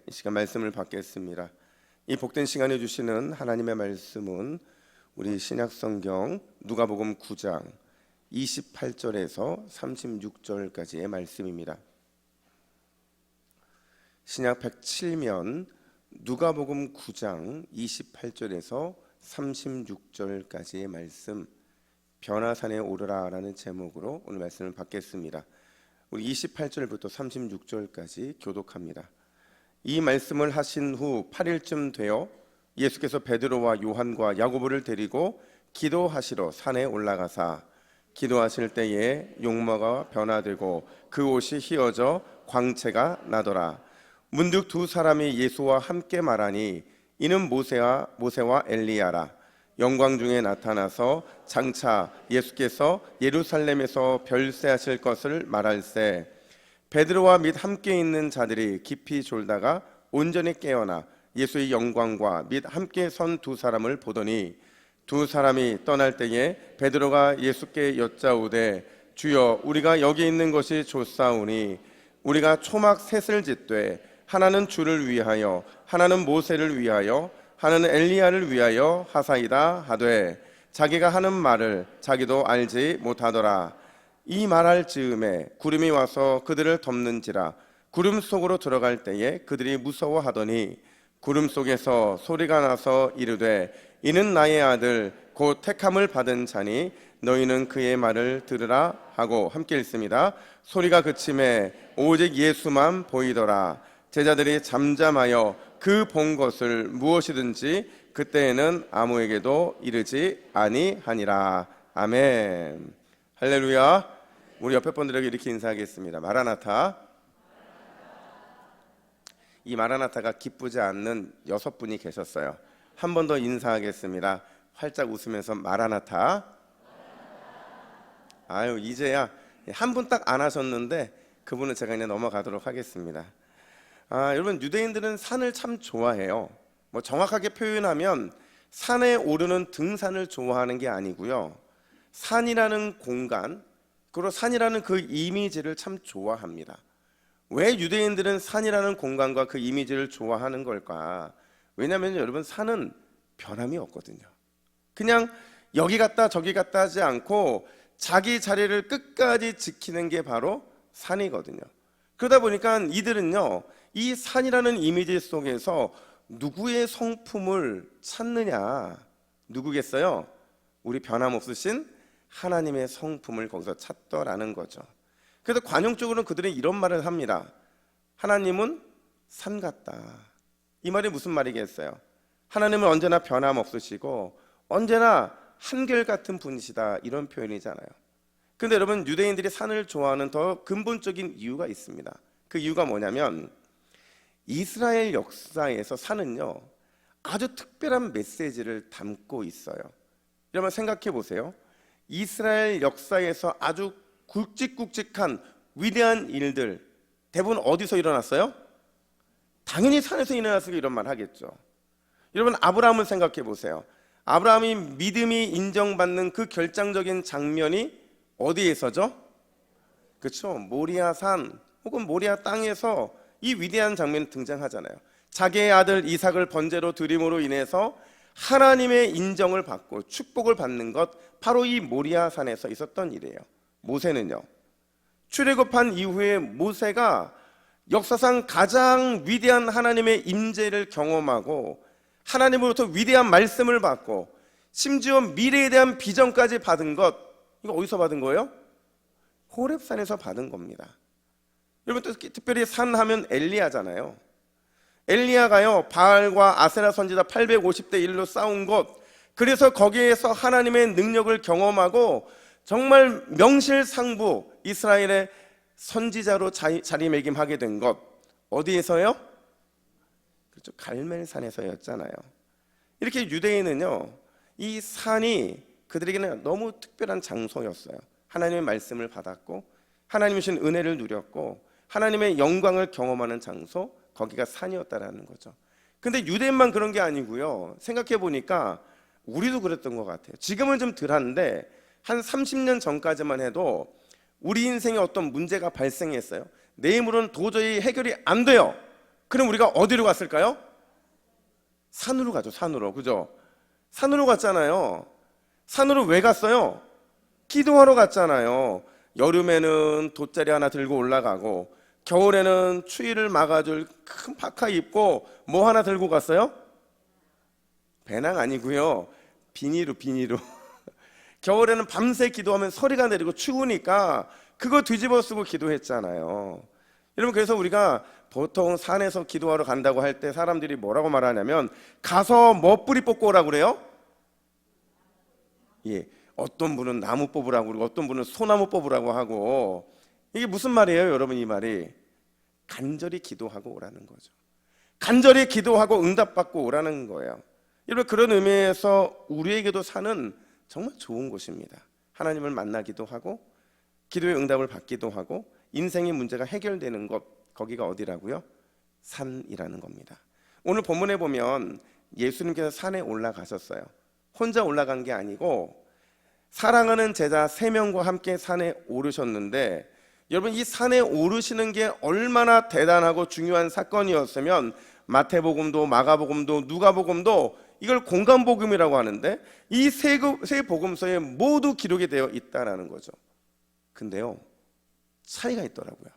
이 시간 말씀을 받겠습니다. 이 복된 시간에 주시는 하나님의 말씀은 우리 신약성경 누가복음 9장 28절에서 36절까지의 말씀입니다. 신약 107면 누가복음 9장 28절에서 36절까지의 말씀, 변화산에 오르라라는 제목으로 오늘 말씀을 받겠습니다. 우리 28절부터 36절까지 교독합니다. 이 말씀을 하신 후 8일쯤 되어 예수께서 베드로와 요한과 야고보를 데리고 기도하시러 산에 올라가사 기도하실 때에 용모가 변화되고 그 옷이 휘어져 광채가 나더라. 문득 두 사람이 예수와 함께 말하니 이는 모세와 엘리야라. 영광 중에 나타나서 장차 예수께서 예루살렘에서 별세하실 것을 말할세. 베드로와 및 함께 있는 자들이 깊이 졸다가 온전히 깨어나 예수의 영광과 및 함께 선 두 사람을 보더니 두 사람이 떠날 때에 베드로가 예수께 여짜오되 주여 우리가 여기 있는 것이 좋사오니 우리가 초막 셋을 짓되 하나는 주를 위하여 하나는 모세를 위하여 하나는 엘리야를 위하여 하사이다 하되 자기가 하는 말을 자기도 알지 못하더라. 이 말할 즈음에 구름이 와서 그들을 덮는지라. 구름 속으로 들어갈 때에 그들이 무서워하더니 구름 속에서 소리가 나서 이르되 이는 나의 아들 곧 택함을 받은 자니 너희는 그의 말을 들으라 하고 함께 읽습니다. 소리가 그침에 오직 예수만 보이더라. 제자들이 잠잠하여 그 본 것을 무엇이든지 그때에는 아무에게도 이르지 아니하니라. 아멘. 할렐루야. 우리 옆에 분들에게 이렇게 인사하겠습니다. 마라나타. 이 마라나타가 기쁘지 않는 6분이 계셨어요. 한 번 더 인사하겠습니다. 활짝 웃으면서 마라나타. 아유, 이제야 한 분 딱 안 하셨는데 그분은 제가 그냥 넘어가도록 하겠습니다. 여러분, 유대인들은 산을 참 좋아해요. 정확하게 표현하면 산에 오르는 등산을 좋아하는 게 아니고요, 산이라는 공간, 그리고 산이라는 그 이미지를 참 좋아합니다. 왜 유대인들은 산이라는 공간과 그 이미지를 좋아하는 걸까? 왜냐하면 여러분, 산은 변함이 없거든요. 그냥 여기 갔다 저기 갔다 하지 않고 자기 자리를 끝까지 지키는 게 바로 산이거든요. 그러다 보니까 이들은요, 이 산이라는 이미지 속에서 누구의 성품을 찾느냐? 누구겠어요? 우리 변함없으신 하나님의 성품을 거기서 찾더라는 거죠. 그래서 관용적으로는 그들은 이런 말을 합니다. 하나님은 산 같다. 이 말이 무슨 말이겠어요? 하나님은 언제나 변함없으시고 언제나 한결같은 분이시다, 이런 표현이잖아요. 그런데 여러분, 유대인들이 산을 좋아하는 더 근본적인 이유가 있습니다. 그 이유가 뭐냐면 이스라엘 역사에서 산은요, 아주 특별한 메시지를 담고 있어요. 여러분 생각해 보세요. 이스라엘 역사에서 아주 굵직굵직한 위대한 일들 대부분 어디서 일어났어요? 당연히 산에서 일어났으니까 이런 말 하겠죠. 여러분, 아브라함을 생각해 보세요. 아브라함이 믿음이 인정받는 그 결정적인 장면이 어디에서죠? 그렇죠. 모리아산 혹은 모리아 땅에서 이 위대한 장면이 등장하잖아요. 자기의 아들 이삭을 번제로 드림으로 인해서 하나님의 인정을 받고 축복을 받는 것, 바로 이 모리아산에서 있었던 일이에요. 모세는요, 출애굽한 이후에 모세가 역사상 가장 위대한 하나님의 임재를 경험하고 하나님으로부터 위대한 말씀을 받고 심지어 미래에 대한 비전까지 받은 것, 이거 어디서 받은 거예요? 호렙산에서 받은 겁니다. 여러분, 또 특별히 산 하면 엘리야잖아요. 엘리야가요, 바알과 아세라 선지자 850대 1로 싸운 것, 그래서 거기에서 하나님의 능력을 경험하고 정말 명실상부 이스라엘의 선지자로 자리매김하게 된 것, 어디에서요? 그렇죠, 갈멜산에서였잖아요. 이렇게 유대인은요, 이 산이 그들에게는 너무 특별한 장소였어요. 하나님의 말씀을 받았고 하나님이 주신 은혜를 누렸고 하나님의 영광을 경험하는 장소, 거기가 산이었다라는 거죠. 근데 유대인만 그런 게 아니고요, 생각해 보니까 우리도 그랬던 것 같아요. 지금은 좀 덜한데 한 30년 전까지만 해도 우리 인생에 어떤 문제가 발생했어요. 내 힘으로는 도저히 해결이 안 돼요. 그럼 우리가 어디로 갔을까요? 산으로 가죠. 산으로. 그죠? 산으로 갔잖아요. 산으로 왜 갔어요? 기도하러 갔잖아요. 여름에는 돗자리 하나 들고 올라가고, 겨울에는 추위를 막아줄 큰 파카 입고 뭐 하나 들고 갔어요? 배낭 아니고요. 비닐로. 겨울에는 밤새 기도하면 서리가 내리고 추우니까 그거 뒤집어 쓰고 기도했잖아요. 여러분, 그래서 우리가 보통 산에서 기도하러 간다고 할 때 사람들이 뭐라고 말하냐면, 가서 뭐 뿌리 뽑고 오라고 그래요? 예, 어떤 분은 나무 뽑으라고 그러고 어떤 분은 소나무 뽑으라고 하고, 이게 무슨 말이에요, 여러분? 이 말이 간절히 기도하고 오라는 거죠. 간절히 기도하고 응답받고 오라는 거예요. 여러분, 그런 의미에서 우리에게도 산은 정말 좋은 곳입니다. 하나님을 만나기도 하고 기도의 응답을 받기도 하고 인생의 문제가 해결되는 것, 거기가 어디라고요? 산이라는 겁니다. 오늘 본문에 보면 예수님께서 산에 올라가셨어요. 혼자 올라간 게 아니고 사랑하는 제자 3명과 함께 산에 오르셨는데, 여러분, 이 산에 오르시는 게 얼마나 대단하고 중요한 사건이었으면 마태복음도 마가복음도 누가복음도 이걸 공간복음이라고 하는데, 이 세 복음서에 모두 기록이 되어 있다라는 거죠. 근데요, 차이가 있더라고요.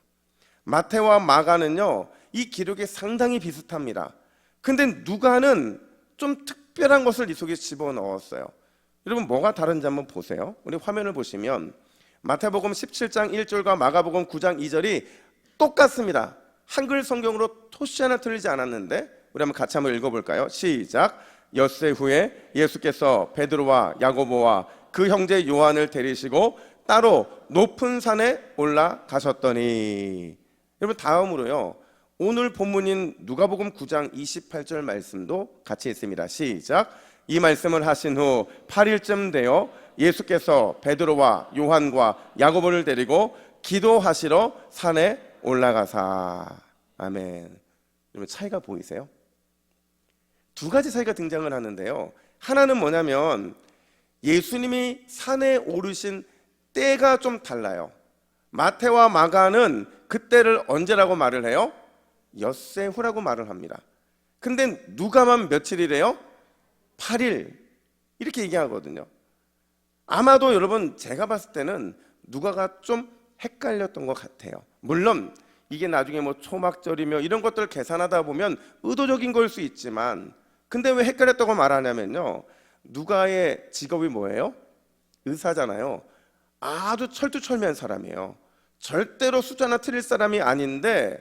마태와 마가는요, 이 기록이 상당히 비슷합니다. 근데 누가는 좀 특별한 것을 이 속에 집어넣었어요. 여러분, 뭐가 다른지 한번 보세요. 우리 화면을 보시면 마태복음 17장 1절과 마가복음 9장 2절이 똑같습니다. 한글 성경으로 토시 하나 틀리지 않았는데, 우리 한번 같이 한번 읽어볼까요? 시작. 엿새 후에 예수께서 베드로와 야고보와 그 형제 요한을 데리시고 따로 높은 산에 올라가셨더니. 여러분, 다음으로요, 오늘 본문인 누가복음 9장 28절 말씀도 같이 있습니다. 시작. 이 말씀을 하신 후 8일쯤 되어 예수께서 베드로와 요한과 야고보를 데리고 기도하시러 산에 올라가사. 아멘. 여러분, 차이가 보이세요? 두 가지 차이가 등장을 하는데요, 하나는 뭐냐면 예수님이 산에 오르신 때가 좀 달라요. 마태와 마가는 그때를 언제라고 말을 해요? 엿새 후라고 말을 합니다. 근데 누가만 며칠이래요? 8일 이렇게 얘기하거든요. 아마도 여러분, 제가 봤을 때는 누가가 좀 헷갈렸던 것 같아요. 물론 이게 나중에 뭐 초막절이며 이런 것들을 계산하다 보면 의도적인 걸 수 있지만, 근데 왜 헷갈렸다고 말하냐면요, 누가의 직업이 뭐예요? 의사잖아요. 아주 철두철미한 사람이에요. 절대로 숫자나 틀릴 사람이 아닌데,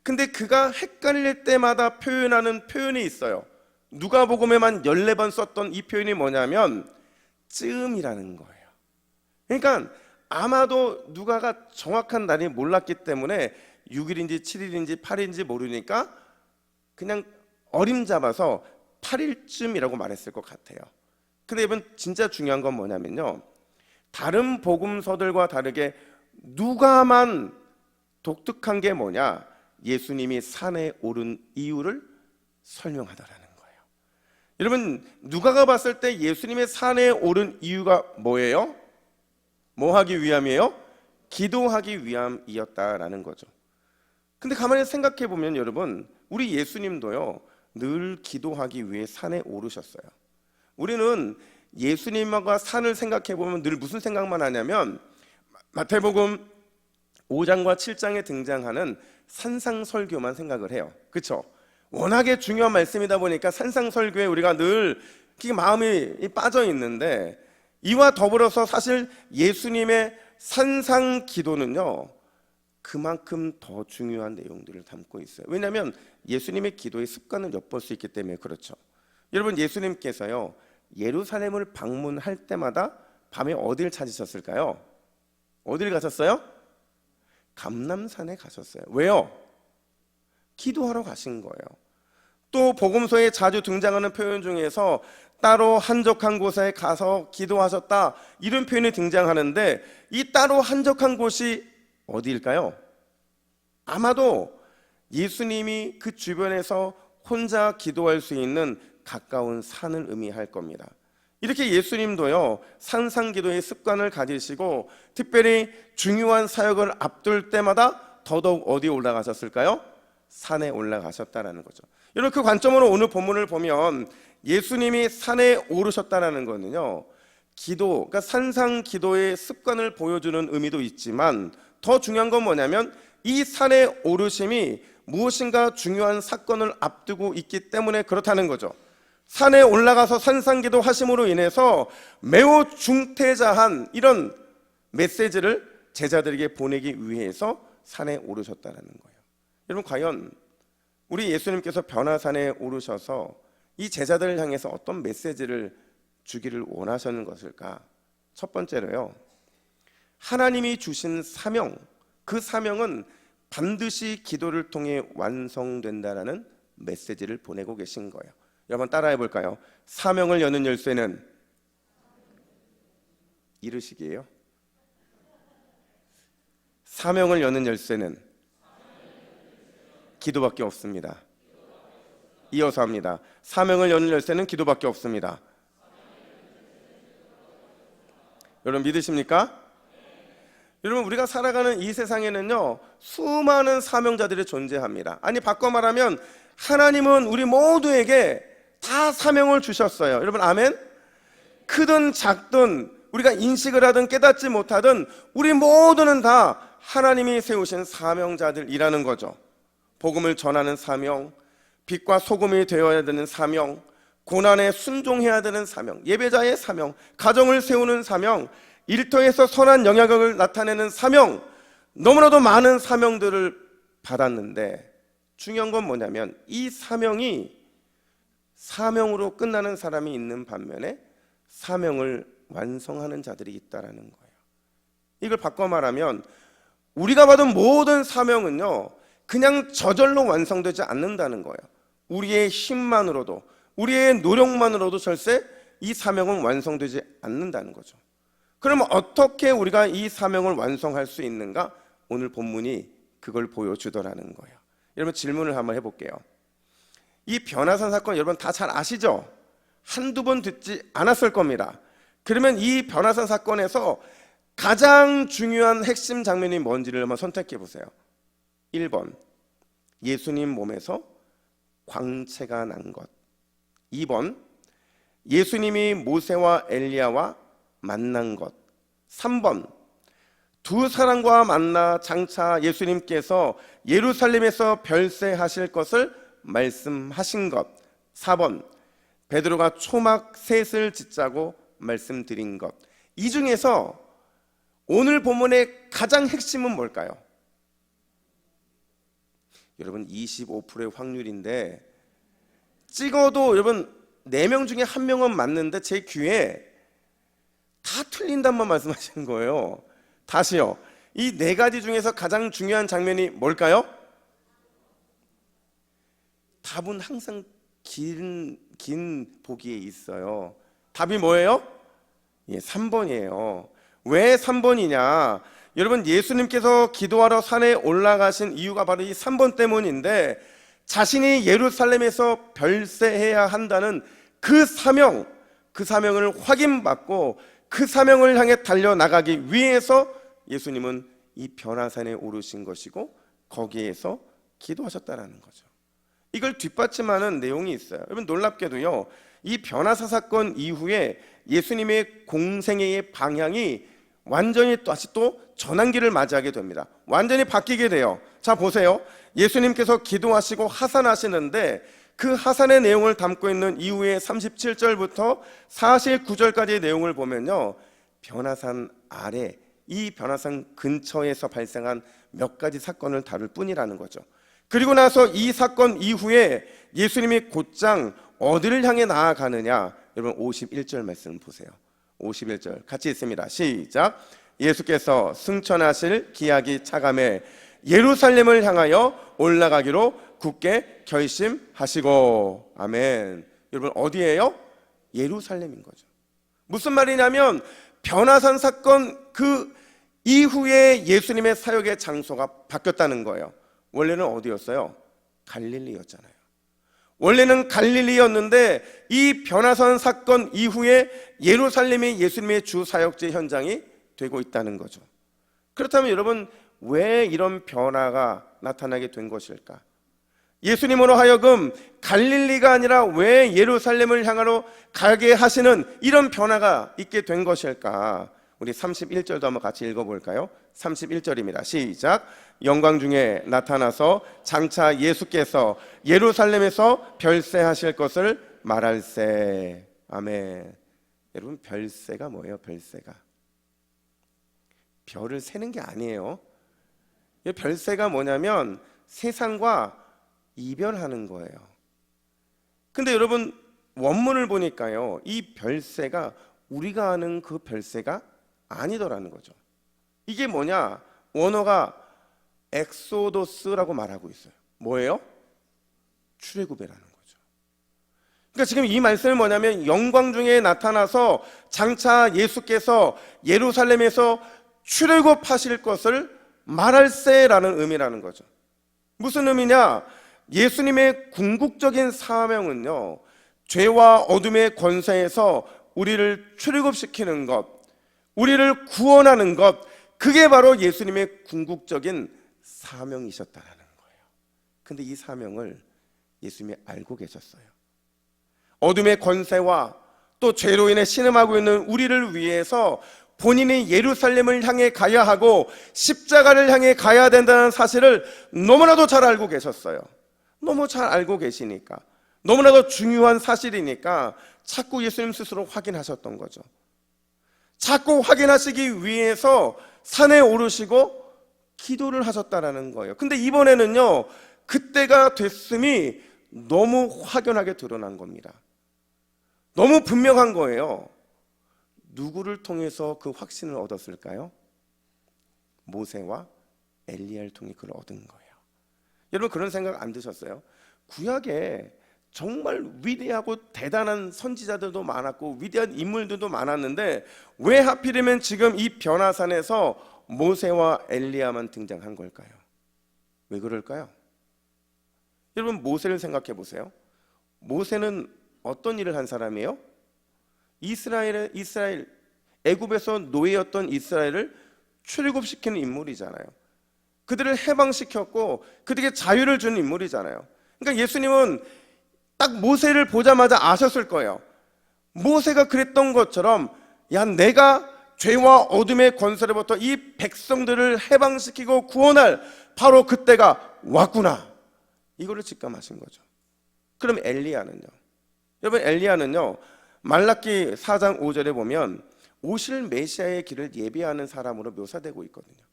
근데 그가 헷갈릴 때마다 표현하는 표현이 있어요. 누가복음에만 14번 썼던 이 표현이 뭐냐면 쯤이라는 거예요. 그러니까 아마도 누가가 정확한 날이 몰랐기 때문에 6일인지 7일인지 8일인지 모르니까 그냥 어림잡아서 8일쯤이라고 말했을 것 같아요. 근데 여러분, 진짜 중요한 건 뭐냐면요, 다른 복음서들과 다르게 누가만 독특한 게 뭐냐, 예수님이 산에 오른 이유를 설명하더라는 거예요. 여러분, 누가가 봤을 때 예수님의 산에 오른 이유가 뭐예요? 뭐 하기 위함이에요? 기도하기 위함이었다라는 거죠. 근데 가만히 생각해 보면 여러분, 우리 예수님도요, 늘 기도하기 위해 산에 오르셨어요. 우리는 예수님과 산을 생각해 보면 늘 무슨 생각만 하냐면 마태복음 5장과 7장에 등장하는 산상설교만 생각을 해요. 그렇죠? 워낙에 중요한 말씀이다 보니까 산상설교에 우리가 늘 마음이 빠져 있는데, 이와 더불어서 사실 예수님의 산상기도는요, 그만큼 더 중요한 내용들을 담고 있어요. 왜냐하면 예수님의 기도의 습관을 엿볼 수 있기 때문에 그렇죠. 여러분, 예수님께서요, 예루살렘을 방문할 때마다 밤에 어디를 찾으셨을까요? 어디를 가셨어요? 감람산에 가셨어요. 왜요? 기도하러 가신 거예요. 또 복음서에 자주 등장하는 표현 중에서 따로 한적한 곳에 가서 기도하셨다, 이런 표현이 등장하는데, 이 따로 한적한 곳이 어디일까요? 아마도 예수님이 그 주변에서 혼자 기도할 수 있는 가까운 산을 의미할 겁니다. 이렇게 예수님도요, 산상기도의 습관을 가지시고 특별히 중요한 사역을 앞둘 때마다 더더욱 어디에 올라가셨을까요? 산에 올라가셨다라는 거죠. 여러분, 그 관점으로 오늘 본문을 보면 예수님이 산에 오르셨다라는 거는요, 기도, 그러니까 산상 기도의 습관을 보여주는 의미도 있지만 더 중요한 건 뭐냐면 이 산에 오르심이 무엇인가 중요한 사건을 앞두고 있기 때문에 그렇다는 거죠. 산에 올라가서 산상기도 하심으로 인해서 매우 중태자한 이런 메시지를 제자들에게 보내기 위해서 산에 오르셨다는 거예요. 여러분, 과연 우리 예수님께서 변화산에 오르셔서 이 제자들을 향해서 어떤 메시지를 주기를 원하셨는 것일까? 첫 번째로요, 하나님이 주신 사명, 그 사명은 반드시 기도를 통해 완성된다라는 메시지를 보내고 계신 거예요. 여러분, 따라해 볼까요? 사명을 여는 열쇠는 이르시기예요. 사명을 여는 열쇠는 기도밖에 없습니다. 이어서 합니다. 사명을 여는 열쇠는 기도밖에 없습니다. 여러분, 믿으십니까? 여러분, 우리가 살아가는 이 세상에는요, 수많은 사명자들이 존재합니다. 아니, 바꿔 말하면 하나님은 우리 모두에게 다 사명을 주셨어요. 여러분, 아멘? 크든 작든 우리가 인식을 하든 깨닫지 못하든 우리 모두는 다 하나님이 세우신 사명자들이라는 거죠. 복음을 전하는 사명, 빛과 소금이 되어야 되는 사명, 고난에 순종해야 되는 사명, 예배자의 사명, 가정을 세우는 사명, 일터에서 선한 영향력을 나타내는 사명, 너무나도 많은 사명들을 받았는데 중요한 건 뭐냐면 이 사명이 사명으로 끝나는 사람이 있는 반면에 사명을 완성하는 자들이 있다라는 거예요. 이걸 바꿔 말하면 우리가 받은 모든 사명은요, 그냥 저절로 완성되지 않는다는 거예요. 우리의 힘만으로도, 우리의 노력만으로도 절대 이 사명은 완성되지 않는다는 거죠. 그러면 어떻게 우리가 이 사명을 완성할 수 있는가? 오늘 본문이 그걸 보여주더라는 거예요. 여러분, 질문을 한번 해볼게요. 이 변화산 사건 여러분 다 잘 아시죠? 한두 번 듣지 않았을 겁니다. 그러면 이 변화산 사건에서 가장 중요한 핵심 장면이 뭔지를 한번 선택해 보세요. 1번, 예수님 몸에서 광채가 난 것. 2번, 예수님이 모세와 엘리야와 만난 것. 3번, 두 사람과 만나 장차 예수님께서 예루살렘에서 별세하실 것을 말씀하신 것. 4번, 베드로가 초막 셋을 짓자고 말씀드린 것. 이 중에서 오늘 본문의 가장 핵심은 뭘까요? 여러분, 25%의 확률인데 찍어도 여러분 4명 중에 1명은 맞는데 제 귀에 다 틀린단만 말씀하시는 거예요. 다시요. 이 4가지 중에서 가장 중요한 장면이 뭘까요? 답은 항상 긴 보기에 있어요. 답이 뭐예요? 3번이에요. 왜 3번이냐? 여러분, 예수님께서 기도하러 산에 올라가신 이유가 바로 이 3번 때문인데 자신이 예루살렘에서 별세해야 한다는 그 사명을 확인받고 그 사명을 향해 달려나가기 위해서 예수님은 이 변화산에 오르신 것이고 거기에서 기도하셨다는 거죠. 이걸 뒷받침하는 내용이 있어요. 여러분, 놀랍게도요, 이 변화사 사건 이후에 예수님의 공생애의 방향이 완전히 다시 또 전환기를 맞이하게 됩니다. 완전히 바뀌게 돼요. 자, 보세요. 예수님께서 기도하시고 하산하시는데 그 하산의 내용을 담고 있는 이후의 37절부터 49절까지의 내용을 보면요, 변화산 아래, 이 변화산 근처에서 발생한 몇 가지 사건을 다룰 뿐이라는 거죠. 그리고 나서 이 사건 이후에 예수님이 곧장 어디를 향해 나아가느냐? 여러분, 51절 말씀 보세요. 51절 같이 읽습니다. 시작. 예수께서 승천하실 기약이 차감해 예루살렘을 향하여 올라가기로 굳게 결심하시고. 아멘. 여러분, 어디예요? 예루살렘인 거죠. 무슨 말이냐면 변화산 사건 그 이후에 예수님의 사역의 장소가 바뀌었다는 거예요. 원래는 어디였어요? 갈릴리였잖아요. 원래는 갈릴리였는데 이 변화산 사건 이후에 예루살렘이 예수님의 주 사역제 현장이 되고 있다는 거죠. 그렇다면 여러분, 왜 이런 변화가 나타나게 된 것일까? 예수님으로 하여금 갈릴리가 아니라 왜 예루살렘을 향하러 가게 하시는 이런 변화가 있게 된 것일까? 우리 31절도 한번 같이 읽어볼까요? 31절입니다. 시작. 영광 중에 나타나서 장차 예수께서 예루살렘에서 별세하실 것을 말할세. 아멘. 여러분, 별세가 뭐예요? 별세가 별을 세는 게 아니에요. 이 별세가 뭐냐면 세상과 이별하는 거예요. 근데 여러분, 원문을 보니까요, 이 별세가 우리가 아는 그 별세가 아니더라는 거죠. 이게 뭐냐? 원어가 엑소도스라고 말하고 있어요. 뭐예요? 출애굽이라는 거죠. 그러니까 지금 이 말씀은 뭐냐면 영광 중에 나타나서 장차 예수께서 예루살렘에서 출애굽하실 것을 말할세라는 의미라는 거죠. 무슨 의미냐? 예수님의 궁극적인 사명은요, 죄와 어둠의 권세에서 우리를 출애굽시키는 것, 우리를 구원하는 것, 그게 바로 예수님의 궁극적인 사명이셨다라는 거예요. 근데 이 사명을 예수님이 알고 계셨어요. 어둠의 권세와 또 죄로 인해 신음하고 있는 우리를 위해서 본인이 예루살렘을 향해 가야 하고 십자가를 향해 가야 된다는 사실을 너무나도 잘 알고 계셨어요. 너무 잘 알고 계시니까, 너무나도 중요한 사실이니까 자꾸 예수님 스스로 확인하셨던 거죠. 자꾸 확인하시기 위해서 산에 오르시고 기도를 하셨다라는 거예요. 근데 이번에는요, 그때가 됐음이 너무 확연하게 드러난 겁니다. 너무 분명한 거예요. 누구를 통해서 그 확신을 얻었을까요? 모세와 엘리야를 통해 그걸 얻은 거예요. 여러분, 그런 생각 안 드셨어요? 구약에 정말 위대하고 대단한 선지자들도 많았고 위대한 인물들도 많았는데 왜 하필이면 지금 이 변화산에서 모세와 엘리야만 등장한 걸까요? 왜 그럴까요? 여러분, 모세를 생각해 보세요. 모세는 어떤 일을 한 사람이에요? 이스라엘 애굽에서 노예였던 이스라엘을 출애굽시키는 인물이잖아요. 그들을 해방시켰고 그들에게 자유를 준 인물이잖아요. 그러니까 예수님은 딱 모세를 보자마자 아셨을 거예요. 모세가 그랬던 것처럼, 야, 내가 죄와 어둠의 권세로부터 이 백성들을 해방시키고 구원할 바로 그때가 왔구나, 이거를 직감하신 거죠. 그럼 엘리야는요? 여러분, 엘리야는요, 말라기 4장 5절에 보면 오실 메시아의 길을 예비하는 사람으로 묘사되고 있거든요.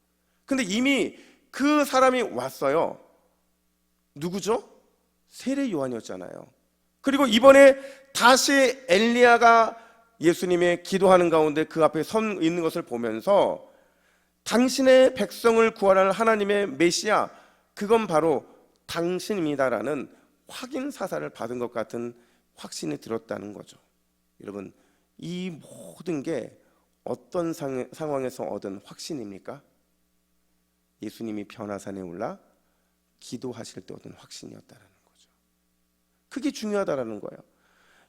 근데 이미 그 사람이 왔어요. 누구죠? 세례 요한이었잖아요. 그리고 이번에 다시 엘리야가 예수님의 기도하는 가운데 그 앞에 선 있는 것을 보면서 당신의 백성을 구원할 하나님의 메시아, 그건 바로 당신입니다라는 확인 사사를 받은 것 같은 확신이 들었다는 거죠. 여러분, 이 모든 게 어떤 상황에서 얻은 확신입니까? 예수님이 변화산에 올라 기도하실 때 얻은 확신이었다는 거죠. 그게 중요하다라는 거예요.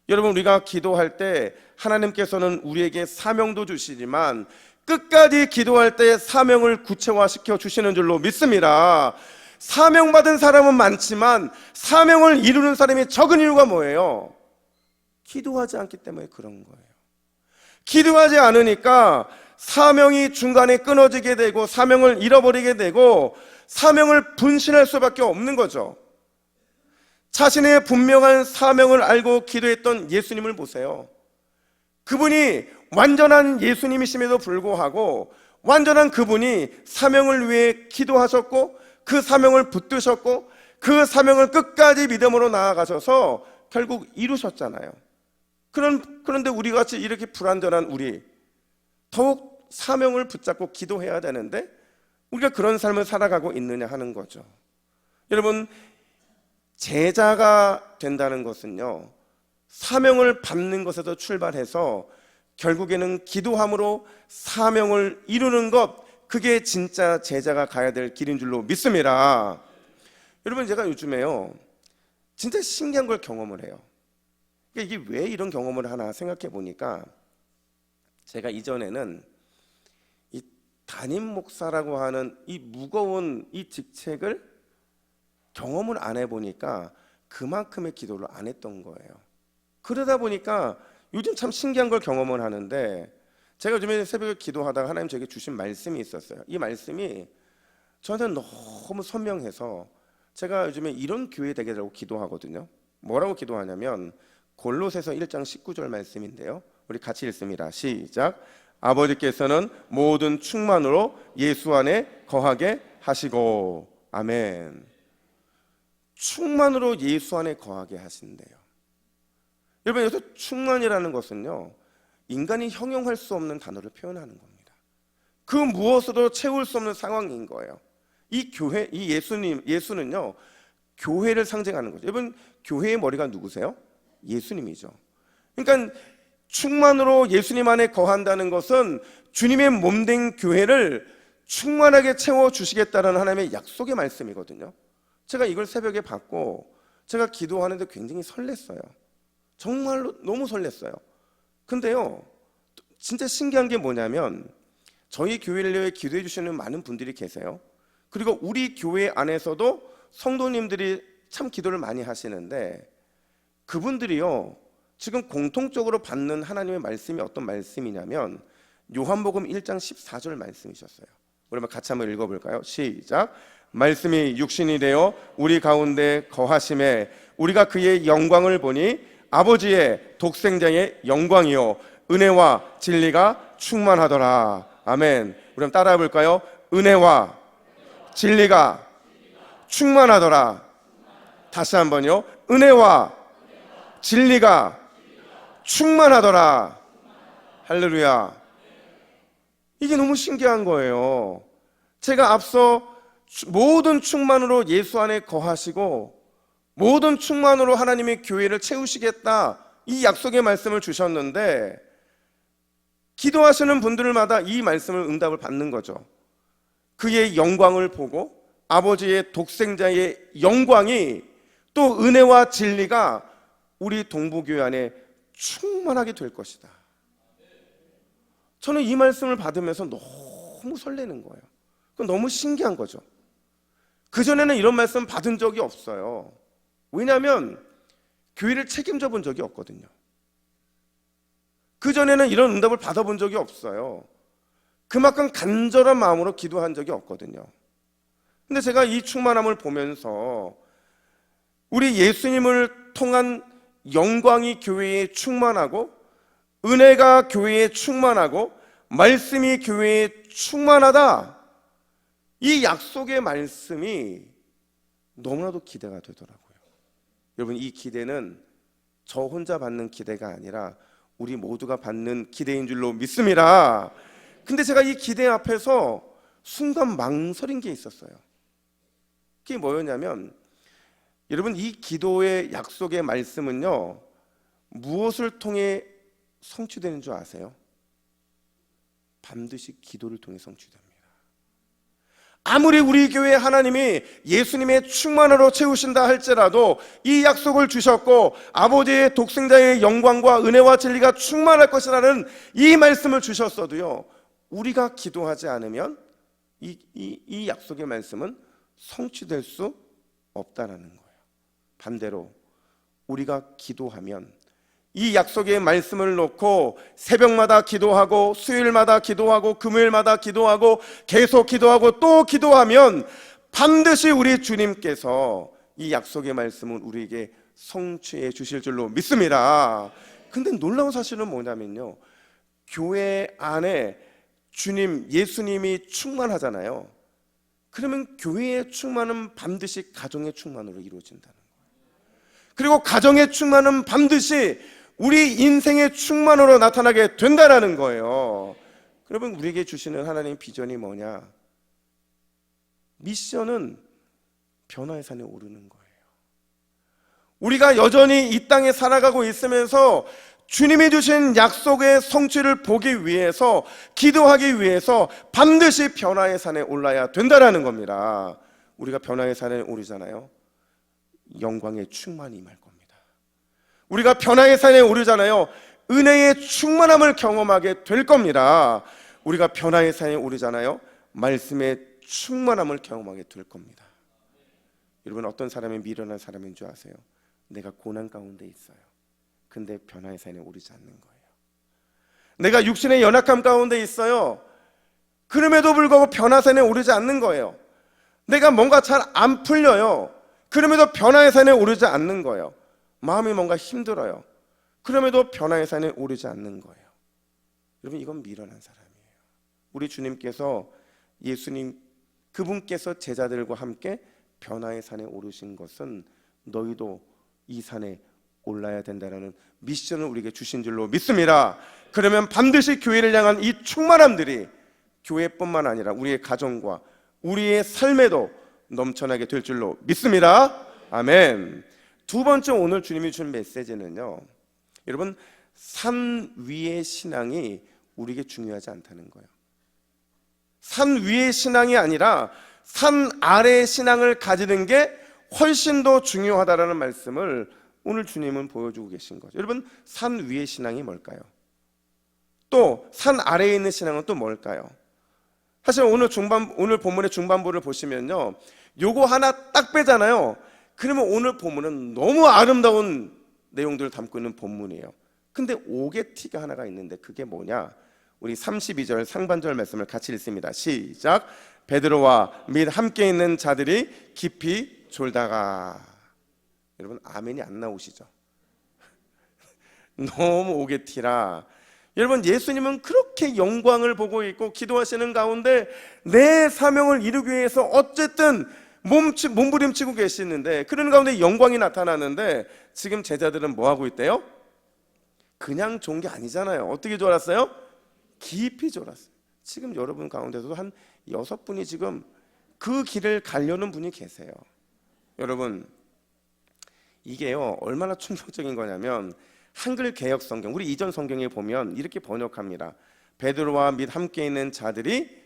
여러분, 우리가 기도할 때 하나님께서는 우리에게 사명도 주시지만 끝까지 기도할 때 사명을 구체화시켜 주시는 줄로 믿습니다. 사명받은 사람은 많지만 사명을 이루는 사람이 적은 이유가 뭐예요? 기도하지 않기 때문에 그런 거예요. 기도하지 않으니까 사명이 중간에 끊어지게 되고 사명을 잃어버리게 되고 사명을 분신할 수밖에 없는 거죠. 자신의 분명한 사명을 알고 기도했던 예수님을 보세요. 그분이 완전한 예수님이심에도 불구하고 완전한 그분이 사명을 위해 기도하셨고 그 사명을 붙드셨고 그 사명을 끝까지 믿음으로 나아가셔서 결국 이루셨잖아요. 그런데 우리 같이 이렇게 불완전한 우리, 더욱 사명을 붙잡고 기도해야 되는데 우리가 그런 삶을 살아가고 있느냐 하는 거죠. 여러분, 제자가 된다는 것은요, 사명을 받는 것에서 출발해서 결국에는 기도함으로 사명을 이루는 것, 그게 진짜 제자가 가야 될 길인 줄로 믿습니다. 여러분, 제가 요즘에요, 진짜 신기한 걸 경험을 해요. 이게 왜 이런 경험을 하나 생각해 보니까, 제가 이전에는 이 담임 목사라고 하는 이 무거운 이 직책을 경험을 안 해보니까 그만큼의 기도를 안 했던 거예요. 그러다 보니까 요즘 참 신기한 걸 경험을 하는데, 제가 요즘에 새벽에 기도하다가 하나님 저에게 주신 말씀이 있었어요. 이 말씀이 저한테는 너무 선명해서 제가 요즘에 이런 교회 되게 되라고 기도하거든요. 뭐라고 기도하냐면 골로새서 1장 19절 말씀인데요, 우리 같이 읽습니다. 시작. 아버지께서는 모든 충만으로 예수 안에 거하게 하시고. 아멘. 충만으로 예수 안에 거하게 하신대요. 여러분, 여기서 충만이라는 것은요, 인간이 형용할 수 없는 단어를 표현하는 겁니다. 그 무엇으로 채울 수 없는 상황인 거예요. 이 교회, 이 예수는요, 교회를 상징하는 거죠. 여러분, 교회의 머리가 누구세요? 예수님이죠. 그러니까 충만으로 예수님 안에 거한다는 것은 주님의 몸된 교회를 충만하게 채워주시겠다는 하나님의 약속의 말씀이거든요. 제가 이걸 새벽에 받고 제가 기도하는데 굉장히 설렜어요. 정말로 너무 설렜어요. 근데요, 진짜 신기한 게 뭐냐면 저희 교회를 위해 기도해 주시는 많은 분들이 계세요. 그리고 우리 교회 안에서도 성도님들이 참 기도를 많이 하시는데, 그분들이요, 지금 공통적으로 받는 하나님의 말씀이 어떤 말씀이냐면 요한복음 1장 14절 말씀이셨어요. 우리 같이 한번 읽어볼까요? 시작. 말씀이 육신이 되어 우리 가운데 거하심에 우리가 그의 영광을 보니 아버지의 독생자의 영광이요 은혜와 진리가 충만하더라. 아멘. 우리 한번 따라해 볼까요? 은혜와 진리가 충만하더라. 다시 한번요. 은혜와 진리가 충만하더라. 할렐루야. 이게 너무 신기한 거예요. 제가 앞서 모든 충만으로 예수 안에 거하시고 모든 충만으로 하나님의 교회를 채우시겠다, 이 약속의 말씀을 주셨는데, 기도하시는 분들마다 이 말씀을 응답을 받는 거죠. 그의 영광을 보고 아버지의 독생자의 영광이 또 은혜와 진리가 우리 동부교회 안에 충만하게 될 것이다. 저는 이 말씀을 받으면서 너무 설레는 거예요. 그건 너무 신기한 거죠. 그전에는 이런 말씀 받은 적이 없어요. 왜냐하면 교회를 책임져 본 적이 없거든요. 그전에는 이런 응답을 받아본 적이 없어요. 그만큼 간절한 마음으로 기도한 적이 없거든요. 근데 제가 이 충만함을 보면서 우리 예수님을 통한 영광이 교회에 충만하고 은혜가 교회에 충만하고 말씀이 교회에 충만하다, 이 약속의 말씀이 너무나도 기대가 되더라고요. 여러분, 이 기대는 저 혼자 받는 기대가 아니라 우리 모두가 받는 기대인 줄로 믿습니다. 근데 제가 이 기대 앞에서 순간 망설인 게 있었어요. 그게 뭐였냐면, 여러분, 이 기도의 약속의 말씀은요, 무엇을 통해 성취되는 줄 아세요? 반드시 기도를 통해 성취됩니다. 아무리 우리 교회 하나님이 예수님의 충만으로 채우신다 할지라도 이 약속을 주셨고 아버지의 독생자의 영광과 은혜와 진리가 충만할 것이라는 이 말씀을 주셨어도요, 우리가 기도하지 않으면 이 약속의 말씀은 성취될 수 없다라는 거예요. 반대로 우리가 기도하면 이 약속의 말씀을 놓고 새벽마다 기도하고 수요일마다 기도하고 금요일마다 기도하고 계속 기도하고 또 기도하면 반드시 우리 주님께서 이 약속의 말씀은 우리에게 성취해 주실 줄로 믿습니다. 근데 놀라운 사실은 뭐냐면요, 교회 안에 주님, 예수님이 충만하잖아요. 그러면 교회의 충만은 반드시 가정의 충만으로 이루어진다는 거예요. 그리고 가정의 충만은 반드시 우리 인생의 충만으로 나타나게 된다는 거예요. 여러분, 우리에게 주시는 하나님의 비전이 뭐냐? 미션은 변화의 산에 오르는 거예요. 우리가 여전히 이 땅에 살아가고 있으면서 주님이 주신 약속의 성취를 보기 위해서, 기도하기 위해서 반드시 변화의 산에 올라야 된다는 겁니다. 우리가 변화의 산에 오르잖아요, 영광의 충만이 임할 겁니다. 우리가 변화의 산에 오르잖아요, 은혜의 충만함을 경험하게 될 겁니다. 우리가 변화의 산에 오르잖아요, 말씀의 충만함을 경험하게 될 겁니다. 여러분 어떤 사람이 미련한 사람인 줄 아세요? 내가 고난 가운데 있어요. 근데 변화의 산에 오르지 않는 거예요. 내가 육신의 연약함 가운데 있어요. 그럼에도 불구하고 변화의 산에 오르지 않는 거예요. 내가 뭔가 잘 안 풀려요. 그럼에도 변화의 산에 오르지 않는 거예요. 마음이 뭔가 힘들어요. 그럼에도 변화의 산에 오르지 않는 거예요. 여러분 이건 미련한 사람이에요. 우리 주님께서 예수님 그분께서 제자들과 함께 변화의 산에 오르신 것은 너희도 이 산에 올라야 된다는 미션을 우리에게 주신 줄로 믿습니다. 그러면 반드시 교회를 향한 이 충만함들이 교회뿐만 아니라 우리의 가정과 우리의 삶에도 넘쳐나게 될 줄로 믿습니다. 아멘. 두 번째 오늘 주님이 준 메시지는요, 여러분 산 위의 신앙이 우리에게 중요하지 않다는 거예요. 산 위의 신앙이 아니라 산 아래의 신앙을 가지는 게 훨씬 더 중요하다라는 말씀을 오늘 주님은 보여주고 계신 거죠. 여러분 산 위의 신앙이 뭘까요? 또 산 아래에 있는 신앙은 또 뭘까요? 사실 오늘 본문의 중반부를 보시면요, 요거 하나 딱 빼잖아요. 그러면 오늘 본문은 너무 아름다운 내용들을 담고 있는 본문이에요. 근데 오게티가 하나가 있는데 그게 뭐냐? 우리 32절 상반절 말씀을 같이 읽습니다. 시작. 베드로와 및 함께 있는 자들이 깊이 졸다가. 여러분 아멘이 안 나오시죠? 너무 오게티라. 여러분 예수님은 그렇게 영광을 보고 있고 기도하시는 가운데 내 사명을 이루기 위해서 어쨌든 몸부림치고 계시는데, 그런 가운데 영광이 나타나는데 지금 제자들은 뭐 하고 있대요? 그냥 좋은 게 아니잖아요. 어떻게 졸았어요? 깊이 졸았어요. 지금 여러분 가운데서도 한 6분이 지금 그 길을 가려는 분이 계세요. 여러분 이게요 얼마나 충격적인 거냐면, 한글 개역 성경, 우리 이전 성경에 보면 이렇게 번역합니다. 베드로와 및 함께 있는 자들이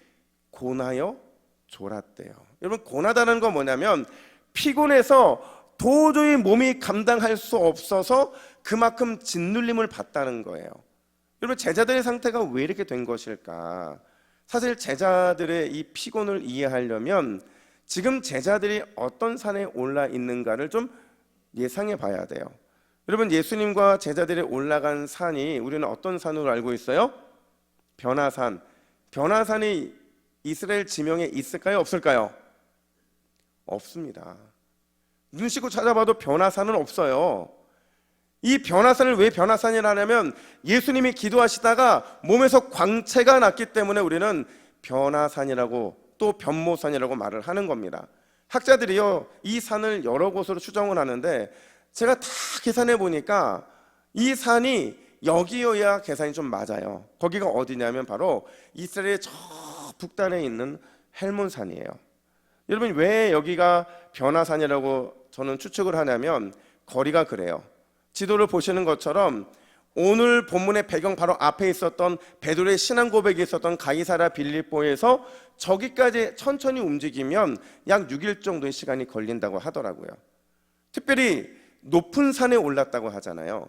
고나여 졸았대요. 여러분 고나다는 건 뭐냐면 피곤해서 도저히 몸이 감당할 수 없어서 그만큼 짓눌림을 받다는 거예요. 여러분 제자들의 상태가 왜 이렇게 된 것일까? 사실 제자들의 이 피곤을 이해하려면 지금 제자들이 어떤 산에 올라 있는가를 좀 예상해 봐야 돼요. 여러분 예수님과 제자들이 올라간 산이 우리는 어떤 산으로 알고 있어요? 변화산. 변화산이 이스라엘 지명에 있을까요? 없을까요? 없습니다. 눈 씻고 찾아봐도 변화산은 없어요. 이 변화산을 왜 변화산이라 하냐면 예수님이 기도하시다가 몸에서 광채가 났기 때문에 우리는 변화산이라고 또 변모산이라고 말을 하는 겁니다. 학자들이요 이 산을 여러 곳으로 추정을 하는데 제가 다 계산해 보니까 이 산이 여기여야 계산이 좀 맞아요. 거기가 어디냐면 바로 이스라엘의 저 북단에 있는 헬몬산이에요. 여러분 왜 여기가 변화산이라고 저는 추측을 하냐면 거리가 그래요. 지도를 보시는 것처럼 오늘 본문의 배경 바로 앞에 있었던 베드로의 신앙 고백이 있었던 가이사랴 빌립보에서 저기까지 천천히 움직이면 약 6일 정도의 시간이 걸린다고 하더라고요. 특별히 높은 산에 올랐다고 하잖아요.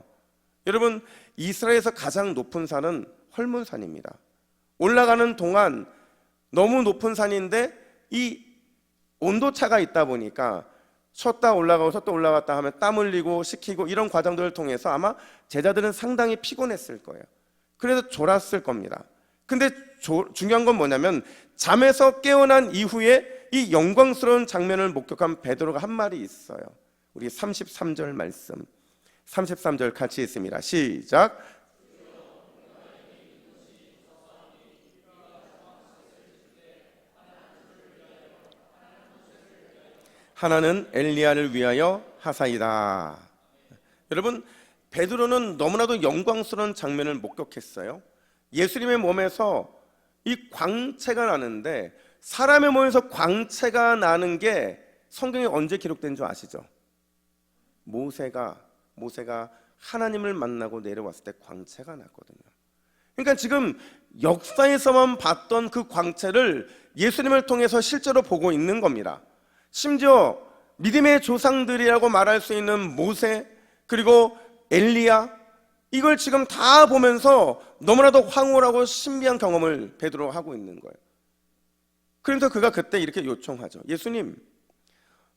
여러분 이스라엘에서 가장 높은 산은 헐몬산입니다. 올라가는 동안 너무 높은 산인데 이 온도차가 있다 보니까 쉬었다 올라가고 쉬었다 올라갔다 하면 땀 흘리고 식히고 이런 과정들을 통해서 아마 제자들은 상당히 피곤했을 거예요. 그래서 졸았을 겁니다. 근데 중요한 건 뭐냐면 잠에서 깨어난 이후에 이 영광스러운 장면을 목격한 베드로가 한 말이 있어요. 우리 33절 말씀 33절 같이 있습니다. 시작. 하나는 엘리야를 위하여 하사이다. 여러분 베드로는 너무나도 영광스러운 장면을 목격했어요. 예수님의 몸에서 이 광채가 나는데, 사람의 몸에서 광채가 나는 게 성경에 언제 기록된 줄 아시죠? 모세가 하나님을 만나고 내려왔을 때 광채가 났거든요. 그러니까 지금 역사에서만 봤던 그 광채를 예수님을 통해서 실제로 보고 있는 겁니다. 심지어 믿음의 조상들이라고 말할 수 있는 모세 그리고 엘리야, 이걸 지금 다 보면서 너무나도 황홀하고 신비한 경험을 베드로가 하고 있는 거예요. 그래서 그가 그때 이렇게 요청하죠. 예수님,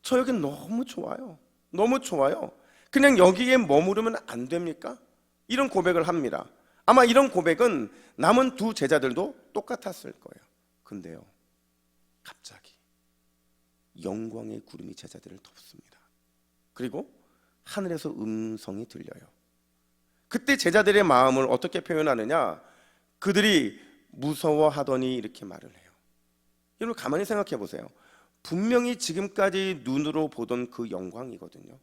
저 여기 너무 좋아요. 너무 좋아요. 그냥 여기에 머무르면 안 됩니까? 이런 고백을 합니다. 아마 이런 고백은 남은 두 제자들도 똑같았을 거예요. 근데요, 갑자기 영광의 구름이 제자들을 덮습니다. 그리고 하늘에서 음성이 들려요. 그때 제자들의 마음을 어떻게 표현하느냐? 그들이 무서워하더니 이렇게 말을 해요. 여러분 가만히 생각해 보세요. 분명히 지금까지 눈으로 보던 그 영광이거든요.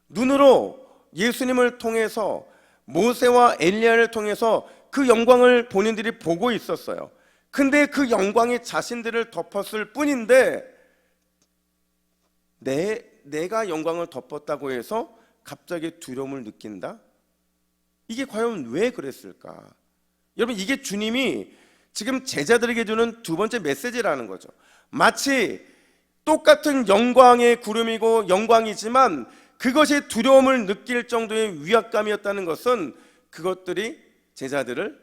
눈으로 예수님을 통해서, 모세와 엘리야를 통해서 그 영광을 본인들이 보고 있었어요. 근데 그 영광이 자신들을 덮었을 뿐인데 내가 영광을 덮었다고 해서 갑자기 두려움을 느낀다? 이게 과연 왜 그랬을까? 여러분, 이게 주님이 지금 제자들에게 주는 두 번째 메시지라는 거죠. 마치 똑같은 영광의 구름이고 영광이지만 그것이 두려움을 느낄 정도의 위압감이었다는 것은 그것들이 제자들을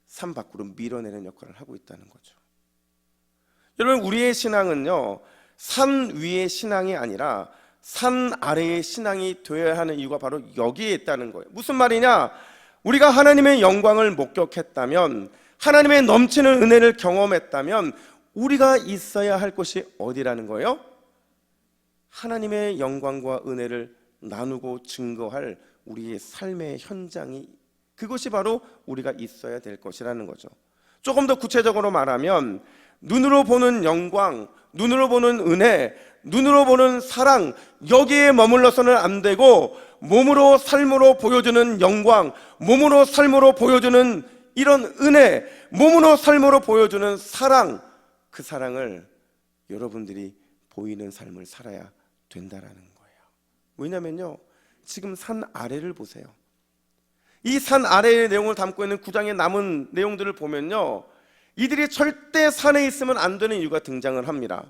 산 밖으로 밀어내는 역할을 하고 있다는 거죠. 여러분, 우리의 신앙은요, 산 위의 신앙이 아니라 산 아래의 신앙이 되어야 하는 이유가 바로 여기에 있다는 거예요. 무슨 말이냐? 우리가 하나님의 영광을 목격했다면, 하나님의 넘치는 은혜를 경험했다면 우리가 있어야 할 곳이 어디라는 거예요? 하나님의 영광과 은혜를 나누고 증거할 우리의 삶의 현장이, 그것이 바로 우리가 있어야 될 것이라는 거죠. 조금 더 구체적으로 말하면 눈으로 보는 영광, 눈으로 보는 은혜, 눈으로 보는 사랑, 여기에 머물러서는 안 되고 몸으로 삶으로 보여주는 영광, 몸으로 삶으로 보여주는 이런 은혜, 몸으로 삶으로 보여주는 사랑, 그 사랑을 여러분들이 보이는 삶을 살아야 된다라는 거예요. 왜냐면요, 지금 산 아래를 보세요. 이 산 아래의 내용을 담고 있는 9장의 남은 내용들을 보면요, 이들이 절대 산에 있으면 안 되는 이유가 등장을 합니다.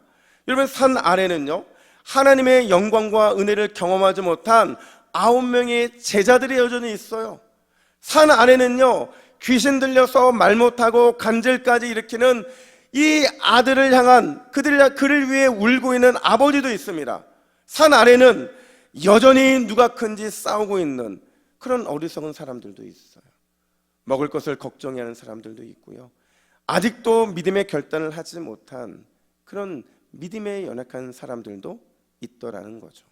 여러분, 산 아래는요, 하나님의 영광과 은혜를 경험하지 못한 9명의 제자들이 여전히 있어요. 산 아래는요, 귀신 들려서 말 못하고 간질까지 일으키는 이 아들을 향한 그를 위해 울고 있는 아버지도 있습니다. 산 아래는 여전히 누가 큰지 싸우고 있는 그런 어리석은 사람들도 있어요. 먹을 것을 걱정해야 하는 사람들도 있고요, 아직도 믿음의 결단을 하지 못한 그런 믿음에 연약한 사람들도 있더라는 거죠.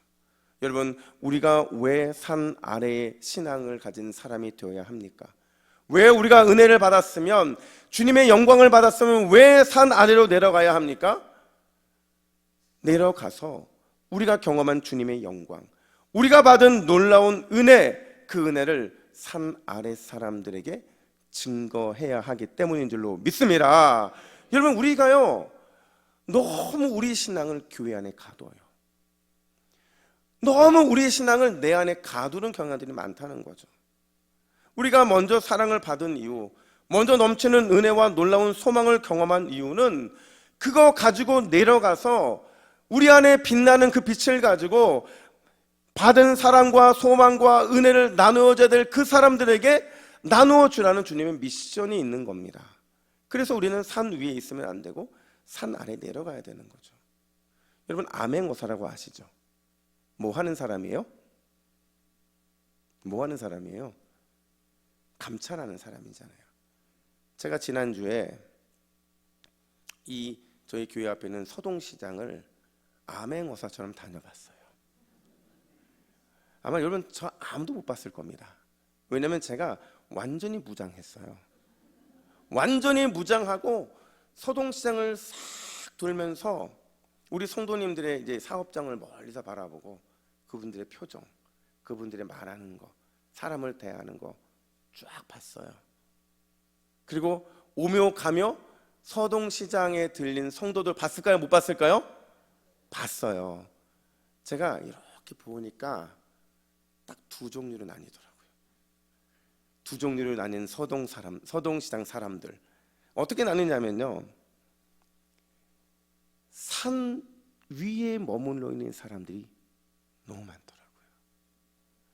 여러분, 우리가 왜 산 아래의 신앙을 가진 사람이 되어야 합니까? 왜 우리가 은혜를 받았으면, 주님의 영광을 받았으면 왜 산 아래로 내려가야 합니까? 내려가서 우리가 경험한 주님의 영광, 우리가 받은 놀라운 은혜, 그 은혜를 산 아래 사람들에게 증거해야 하기 때문인 줄로 믿습니다. 여러분, 우리가요, 너무 우리 신앙을 교회 안에 가둬요. 너무 우리의 신앙을 내 안에 가두는 경향들이 많다는 거죠. 우리가 먼저 사랑을 받은 이유, 먼저 넘치는 은혜와 놀라운 소망을 경험한 이유는 그거 가지고 내려가서 우리 안에 빛나는 그 빛을 가지고 받은 사랑과 소망과 은혜를 나누어줘야 될 그 사람들에게 나누어 주라는 주님의 미션이 있는 겁니다. 그래서 우리는 산 위에 있으면 안 되고 산 아래 내려가야 되는 거죠. 여러분, 암행어사라고 아시죠? 뭐 하는 사람이에요? 뭐 하는 사람이에요? 감찰하는 사람이잖아요. 제가 지난주에 저희 교회 앞에 있는 서동시장을 암행어사처럼 다녀봤어요. 아마 여러분 저 아무도 못 봤을 겁니다. 왜냐면 제가 완전히 무장했어요. 완전히 무장하고 서동시장을 싹 돌면서 우리 성도님들의 이제 사업장을 멀리서 바라보고 그분들의 표정, 그분들의 말하는 거, 사람을 대하는 거 쫙 봤어요. 그리고 오며 가며 서동시장에 들린 성도들 봤을까요? 못 봤을까요? 봤어요. 제가 이렇게 보니까 딱 두 종류로 나뉘더라고요. 두 종류로 나뉜 서동시장 사람들. 어떻게 나뉘냐면요, 산 위에 머물러 있는 사람들이 너무 많더라고요.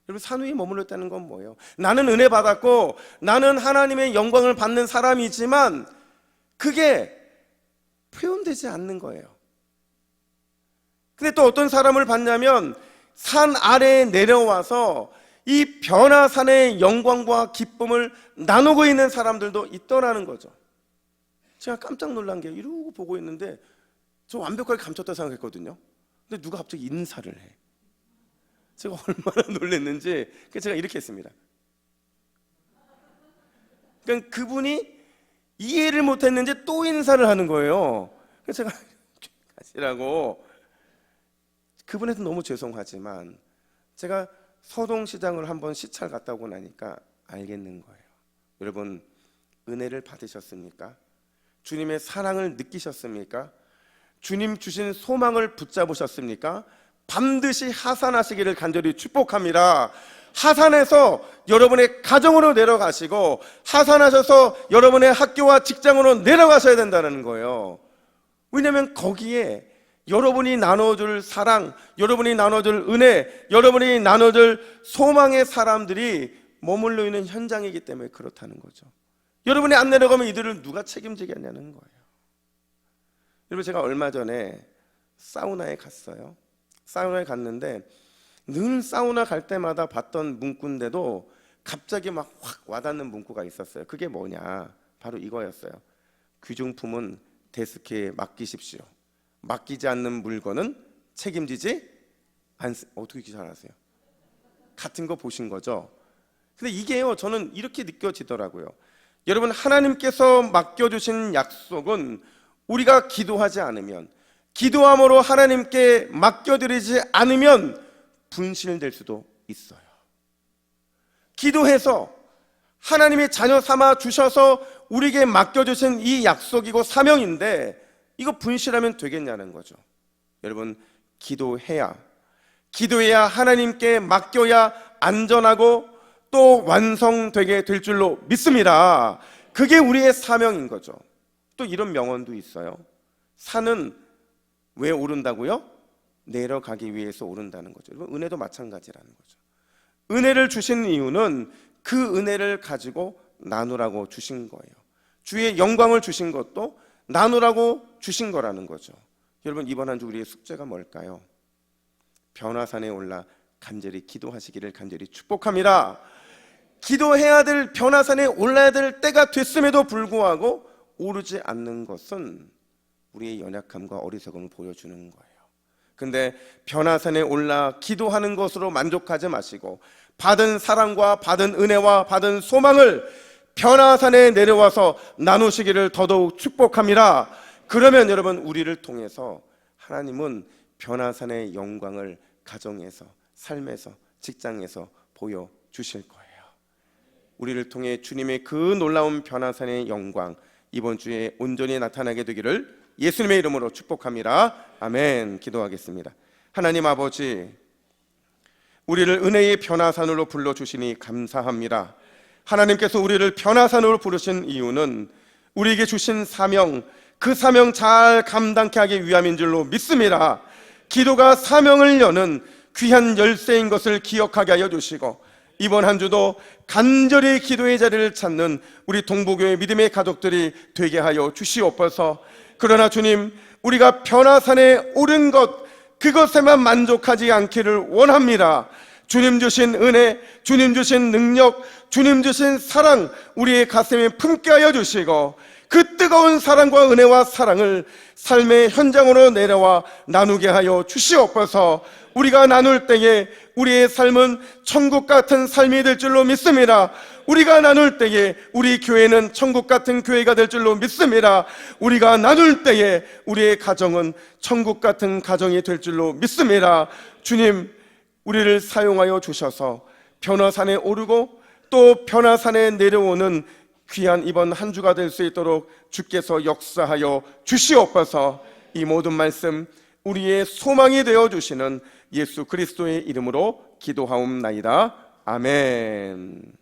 여러분, 산 위에 머물러 있다는 건 뭐예요? 나는 은혜 받았고 나는 하나님의 영광을 받는 사람이지만 그게 표현되지 않는 거예요. 근데 또 어떤 사람을 봤냐면 산 아래에 내려와서 이 변화산의 영광과 기쁨을 나누고 있는 사람들도 있더라는 거죠. 제가 깜짝 놀란 게 이러고 보고 있는데 저 완벽하게 감췄다 생각했거든요. 근데 누가 갑자기 인사를 해. 제가 얼마나 놀랐는지 제가 이렇게 했습니다. 그러니까 그분이 이해를 못했는지 또 인사를 하는 거예요. 그래서 제가 가시라고. 그분한테 너무 죄송하지만 제가 서동시장을 한번 시찰 갔다 오고 나니까 알겠는 거예요. 여러분, 은혜를 받으셨습니까? 주님의 사랑을 느끼셨습니까? 주님 주신 소망을 붙잡으셨습니까? 반드시 하산하시기를 간절히 축복합니다. 하산해서 여러분의 가정으로 내려가시고 하산하셔서 여러분의 학교와 직장으로 내려가셔야 된다는 거예요. 왜냐하면 거기에 여러분이 나눠줄 사랑, 여러분이 나눠줄 은혜, 여러분이 나눠줄 소망의 사람들이 머물러 있는 현장이기 때문에 그렇다는 거죠. 여러분이 안 내려가면 이들을 누가 책임지겠냐는 거예요. 여러분, 제가 얼마 전에 사우나에 갔어요. 사우나에 갔는데 늘 사우나 갈 때마다 봤던 문구인데도 갑자기 막 확 와닿는 문구가 있었어요. 그게 뭐냐? 바로 이거였어요. 귀중품은 데스크에 맡기십시오. 맡기지 않는 물건은 책임지지 않습니다. 어떻게 이렇게 잘 아세요? 같은 거 보신 거죠? 근데 이게요, 저는 이렇게 느껴지더라고요. 여러분, 하나님께서 맡겨주신 약속은 우리가 기도하지 않으면, 기도함으로 하나님께 맡겨드리지 않으면 분실될 수도 있어요. 기도해서 하나님의 자녀 삼아 주셔서 우리에게 맡겨주신 이 약속이고 사명인데 이거 분실하면 되겠냐는 거죠. 여러분, 기도해야 하나님께 맡겨야 안전하고 또 완성되게 될 줄로 믿습니다. 그게 우리의 사명인 거죠. 또 이런 명언도 있어요. 산은 왜 오른다고요? 내려가기 위해서 오른다는 거죠. 여러분, 은혜도 마찬가지라는 거죠. 은혜를 주신 이유는 그 은혜를 가지고 나누라고 주신 거예요. 주의 영광을 주신 것도 나누라고 주신 거라는 거죠. 여러분, 이번 한 주 우리의 숙제가 뭘까요? 변화산에 올라 간절히 기도하시기를 간절히 축복합니다. 기도해야 될, 변화산에 올라야 될 때가 됐음에도 불구하고 오르지 않는 것은 우리의 연약함과 어리석음을 보여주는 거예요. 근데 변화산에 올라 기도하는 것으로 만족하지 마시고 받은 사랑과 받은 은혜와 받은 소망을 변화산에 내려와서 나누시기를 더더욱 축복합니다. 그러면 여러분, 우리를 통해서 하나님은 변화산의 영광을 가정에서, 삶에서, 직장에서 보여주실 거예요. 우리를 통해 주님의 그 놀라운 변화산의 영광 이번 주에 온전히 나타나게 되기를 예수님의 이름으로 축복합니다. 아멘. 기도하겠습니다. 하나님 아버지, 우리를 은혜의 변화산으로 불러주시니 감사합니다. 하나님께서 우리를 변화산으로 부르신 이유는 우리에게 주신 사명, 그 사명 잘 감당케 하기 위함인 줄로 믿습니다. 기도가 사명을 여는 귀한 열쇠인 것을 기억하게 하여 주시고 이번 한 주도 간절히 기도의 자리를 찾는 우리 동부교회 믿음의 가족들이 되게 하여 주시옵소서. 그러나 주님, 우리가 변화산에 오른 것, 그것에만 만족하지 않기를 원합니다. 주님 주신 은혜, 주님 주신 능력, 주님 주신 사랑 우리의 가슴에 품게 하여 주시고 그 뜨거운 사랑과 은혜와 사랑을 삶의 현장으로 내려와 나누게 하여 주시옵소서. 우리가 나눌 때에 우리의 삶은 천국 같은 삶이 될 줄로 믿습니다. 우리가 나눌 때에 우리 교회는 천국 같은 교회가 될 줄로 믿습니다. 우리가 나눌 때에 우리의 가정은 천국 같은 가정이 될 줄로 믿습니다. 주님, 우리를 사용하여 주셔서 변화산에 오르고 또 변화산에 내려오는 귀한 이번 한 주가 될 수 있도록 주께서 역사하여 주시옵소서. 이 모든 말씀 우리의 소망이 되어 주시는 예수 그리스도의 이름으로 기도하옵나이다. 아멘.